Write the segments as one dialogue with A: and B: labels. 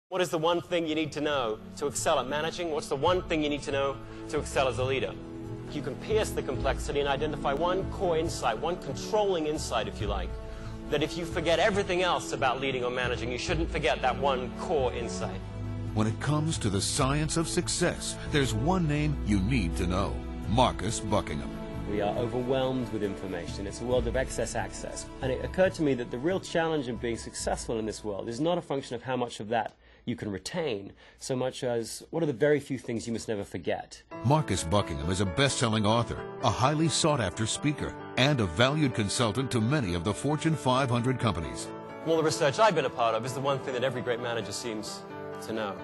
A: What is the one thing you need to know to excel at managing? What's the one thing you need to know to excel as a leader? You can pierce the complexity and identify one core insight, one controlling insight, if you like, that if you forget everything else about leading or managing, you shouldn't forget that one core insight.
B: When it comes to the science of success, there's one name you need to know: Marcus Buckingham.
A: We are overwhelmed with information. It's a world of excess access. And it occurred to me that the real challenge of being successful in this world is not a function of how much of that you can retain, so much as what are the very few things you must never forget.
B: Marcus Buckingham is a best-selling author, a highly sought-after speaker, and a valued consultant to many of the Fortune 500 companies.
A: All the research I've been a part of is the one thing that every great manager seems to know.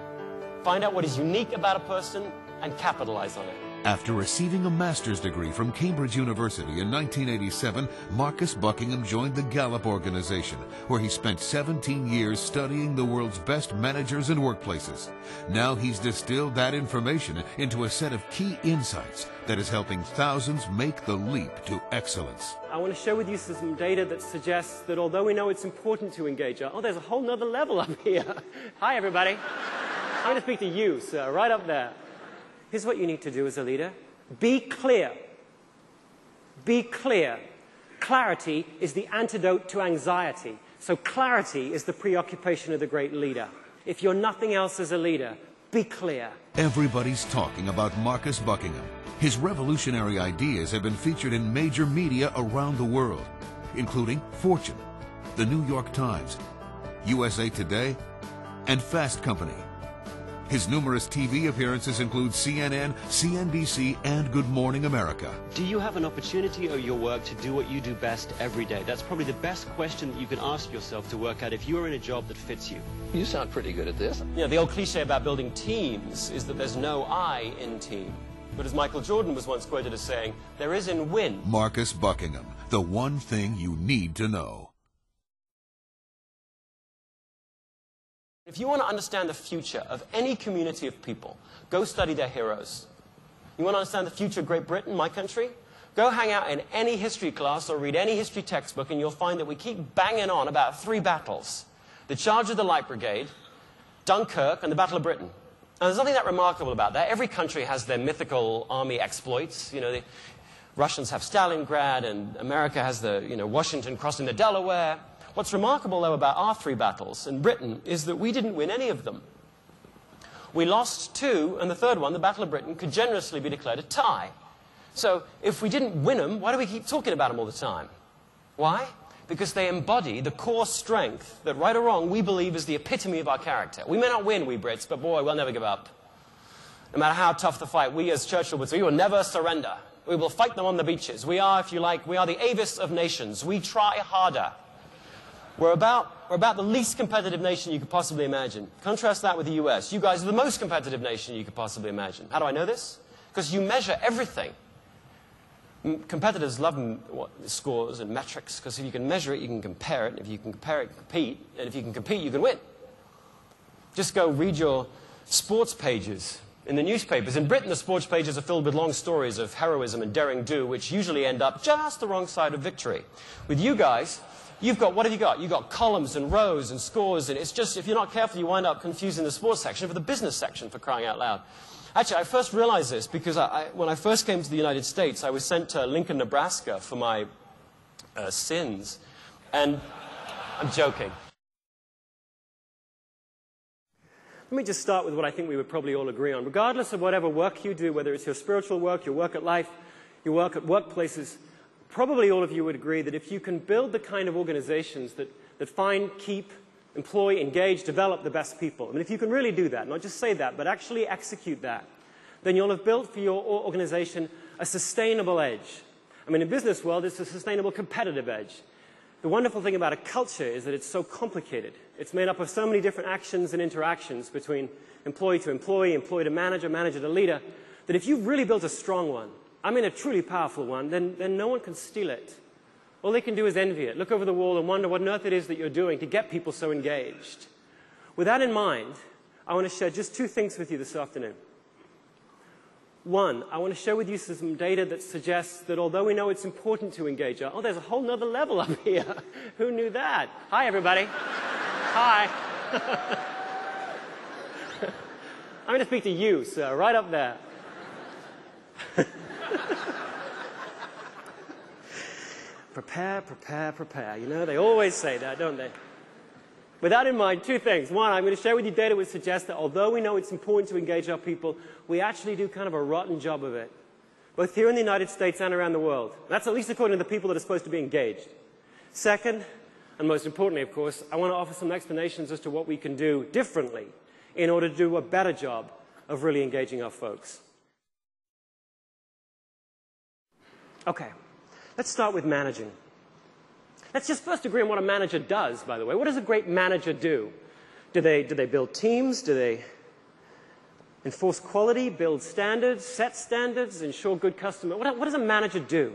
A: Find out what is unique about a person and capitalize on it.
B: After receiving a master's degree from Cambridge University in 1987, Marcus Buckingham joined the Gallup organization, where he spent 17 years studying the world's best managers and workplaces. Now he's distilled that information into a set of key insights that is helping thousands make the leap to excellence.
A: I want to share with you some data that suggests that although we know it's important to engage, there's a whole nother level up here. Hi, everybody. I'm going to speak to you, sir, right up there. Here's what you need to do as a leader. Be clear. Be clear. Clarity is the antidote to anxiety. So clarity is the preoccupation of the great leader. If you're nothing else as a leader, be clear.
B: Everybody's talking about Marcus Buckingham. His revolutionary ideas have been featured in major media around the world, including Fortune, the New York Times, USA Today, and Fast Company. His numerous TV appearances include CNN, CNBC, and Good Morning America.
C: Do you have an opportunity at your work to do what you do best every day? That's probably the best question that you can ask yourself to work out if you are in a job that fits you.
D: You sound pretty good at this.
A: You know, the old cliche about building teams is that there's no I in team. But as Michael Jordan was once quoted as saying, there is in win.
B: Marcus Buckingham, the one thing you need to know.
A: If you want to understand the future of any community of people, go study their heroes. You want to understand the future of Great Britain, my country? Go hang out in any history class or read any history textbook and you'll find that we keep banging on about 3 battles. The Charge of the Light Brigade, Dunkirk, and the Battle of Britain. Now, there's nothing that remarkable about that. Every country has their mythical army exploits. You know, the Russians have Stalingrad and America has the, Washington crossing the Delaware. What's remarkable, though, about our 3 battles in Britain is that we didn't win any of them. We lost 2, and the third one, the Battle of Britain, could generously be declared a tie. So if we didn't win them, why do we keep talking about them all the time? Why? Because they embody the core strength that, right or wrong, we believe is the epitome of our character. We may not win, we Brits, but boy, we'll never give up. No matter how tough the fight, we, as Churchill would say, we will never surrender. We will fight them on the beaches. We are, if you like, we are the Avis of nations. We try harder. We're about the least competitive nation you could possibly imagine. Contrast that with the US. You guys are the most competitive nation you could possibly imagine. How do I know this? Because you measure everything. Competitors love scores and metrics, because if you can measure it, you can compare it. If you can compare it, compete. And if you can compete, you can win. Just go read your sports pages in the newspapers. In Britain, the sports pages are filled with long stories of heroism and daring do, which usually end up just the wrong side of victory. With you guys, you've got, what have you got? You've got columns and rows and scores, and it's just, if you're not careful, you wind up confusing the sports section for the business section, for crying out loud. Actually, I first realized this because when I first came to the United States, I was sent to Lincoln, Nebraska for my sins. And I'm joking. Let me just start with what I think we would probably all agree on. Regardless of whatever work you do, whether it's your spiritual work, your work at life, your work at workplaces, probably all of you would agree that if you can build the kind of organizations that find, keep, employ, engage, develop the best people, I mean, if you can really do that, not just say that, but actually execute that, then you'll have built for your organization a sustainable edge. I mean, in business world, it's a sustainable competitive edge. The wonderful thing about a culture is that it's so complicated. It's made up of so many different actions and interactions between employee to employee, employee to manager, manager to leader, that if you've really built a strong one, I mean a truly powerful one, then no one can steal it. All they can do is envy it, look over the wall and wonder what on earth it is that you're doing to get people so engaged. With that in mind, I want to share just 2 things with you this afternoon. One, I want to share with you some data that suggests that although we know it's important to engage, there's a whole nother level up here. Who knew that? Hi, everybody. Hi.
C: I'm going to speak to you, sir, right up there. Prepare, prepare, prepare. You know, they always say that, don't they? With that in mind, two things. One, I'm going to share with you data which suggests that although we know it's important to engage our people, we actually do kind of a rotten job of it, both here in the United States and around the world. That's at least according to the people that are supposed to be engaged. Second, and most importantly, of course, I want to offer some explanations as to what we can do differently in order to do a better job of really engaging our folks. Okay, let's start with managing. Let's just first agree on what a manager does, by the way. What does a great manager do? Do they build teams? Do they enforce quality, build standards, set standards, ensure good customer? What does a manager do?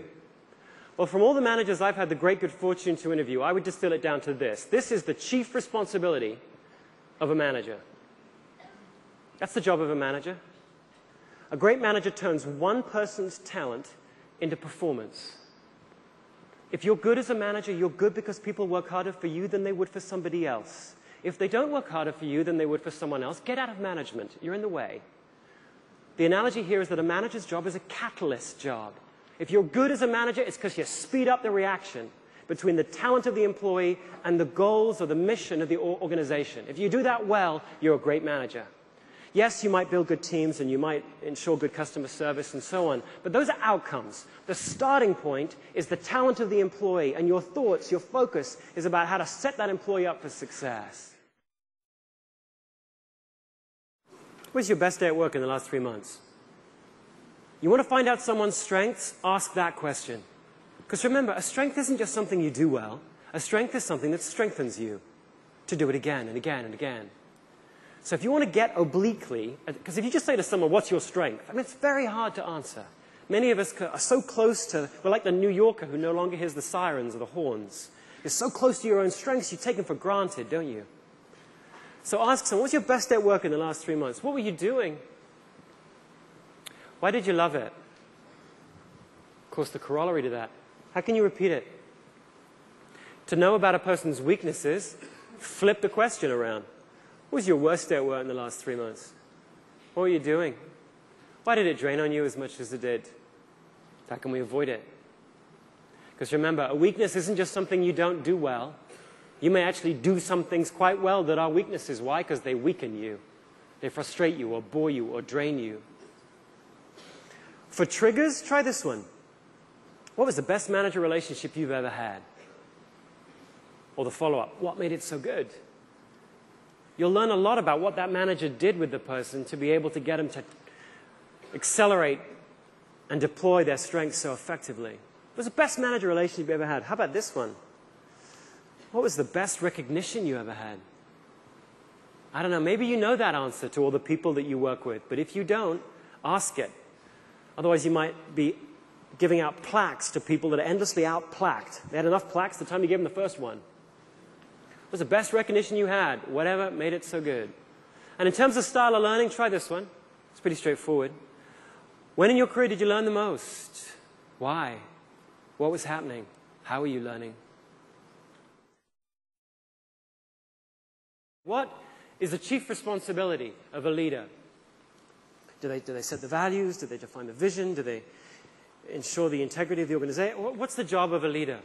C: Well, from all the managers I've had the great good fortune to interview, I would distill it down to this. This is the chief responsibility of a manager. That's the job of a manager. A great manager turns one person's talent into performance. If you're good as a manager, you're good because people work harder for you than they would for somebody else. If they don't work harder for you than they would for someone else, get out of management. You're in the way. The analogy here is that a manager's job is a catalyst job. If you're good as a manager, it's because you speed up the reaction between the talent of the employee and the goals or the mission of the organization. If you do that well, you're a great manager. Yes, you might build good teams and you might ensure good customer service and so on, but those are outcomes. The starting point is the talent of the employee, and your thoughts, your focus is about how to set that employee up for success. What's your best day at work in the last 3 months? You want to find out someone's strengths? Ask that question. Because remember, a strength isn't just something you do well. A strength is something that strengthens you to do it again and again and again. So if you want to get obliquely, because if you just say to someone, what's your strength? I mean, it's very hard to answer. Many of us are so close to, we're like the New Yorker who no longer hears the sirens or the horns. You're so close to your own strengths, you take them for granted, don't you? So ask someone, what's your best day at work in the last 3 months? What were you doing? Why did you love it? Of course, the corollary to that, how can you repeat it? To know about a person's weaknesses, flip the question around. What was your worst day at work in the last 3 months? What were you doing? Why did it drain on you as much as it did? How can we avoid it? Because remember, a weakness isn't just something you don't do well. You may actually do some things quite well that are weaknesses. Why? Because they weaken you. They frustrate you or bore you or drain you. For triggers, try this one. What was the best manager relationship you've ever had? Or the follow-up, what made it so good? You'll learn a lot about what that manager did with the person to be able to get them to accelerate and deploy their strengths so effectively. What was the best manager relationship you ever had? How about this one? What was the best recognition you ever had? I don't know, maybe you know that answer to all the people that you work with, but if you don't, ask it. Otherwise, you might be giving out plaques to people that are endlessly out-plaqued. They had enough plaques the time you gave them the first one. What was the best recognition you had? Whatever made it so good. And in terms of style of learning, try this one. It's pretty straightforward. When in your career did you learn the most? Why? What was happening? How were you learning? What is the chief responsibility of a leader? Do they set the values? Do they define the vision? Do they ensure the integrity of the organization? What's the job of a leader?